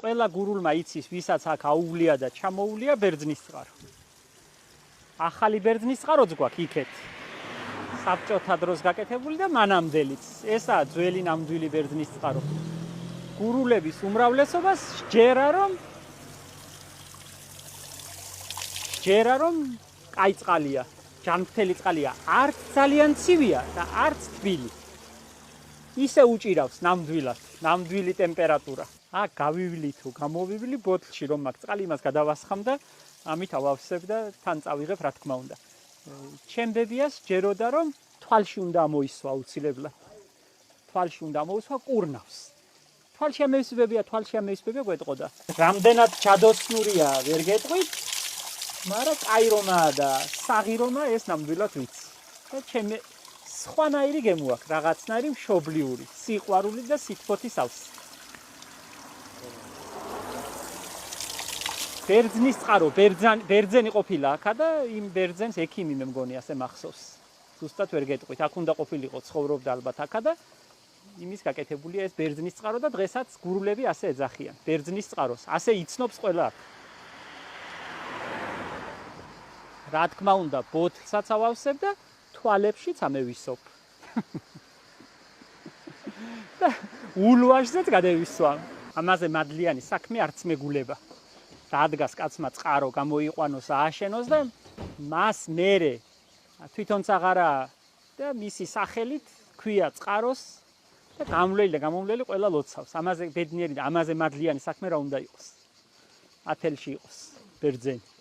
ყველა გურულმა იცის, ვისაც აქ აუვლია და ჩამოუვლია ბერძნის წყარო. ახალი ბერძნის წყაროც გვაქვს იქეთ. საბჭოთა დროს გაკეთებული და მანამდელიც. ესაა ძველი ნამდვილი ბერძნის წყარო. გურულების უმრავლესობას ჯერა რომ კაი წყალია, ჯანმრთელი წყალია, არც ძალიან ცივია და არც თბილი. ისე უჭირავს ნამდვილი ტემპერატურა. აქ გავივლი თუ გამოვივლი ბოთლში რომ მაქვს წყალი, იმას გადავასხამ და ამით ავავსებ და თან წავიღებ, რა თქმა უნდა. ჩემბებიას ჯეროდა რომ თვალში უნდა ამოისვა აუცილებლად. თვალში უნდა ამოისვა ყურნავს. თვალში ამოისვებია გვეტყოდა. რამდენად ჯადოსნურია ვერ გეტყვით, მაგრამ კაი რომაა და საღი რომაა ეს ნამდვილად ვიცი. და ჩემი სხვანაირი გემოაქვს, რაღაცნაირი მშობლიური, სიყვარული და სითბოთის ავსი. ბერძნის წყარო, ბერძენი ყოფილა აქა და იმ ბერძენს ექიმი მე მგონი ასე მახსოვს. ზუსტად ვერ გეტყვით, აქ უნდა ყოფილიყო, ცხოვრობდა ალბათ აქა და იმის გაკეთებულია ეს ბერძნის წყარო და დღესაც გურულები ასე ეძახიან. ბერძნის წყაროს, ასე იცნობს ყველა აქ. რა თქმა უნდა, ბოთლსაც ავავსებ და თვალებშიც ამევისობ. და ულვაშზეც გადევისვამ. ამაზე მადლიანი საქმე არც მეგულება. დადგას კაცმა წყარო გამოიყვანოს, ააშენოს და მას მერე თვითონც აღარა და მისი სახელით ქვია წყაროს და გამომვლელი ყველა ლოცავს. ამაზე ბედნიერი და ამაზე მადლიანი საქმე რა უნდა იყოს. ათელში იყოს ბერძენი.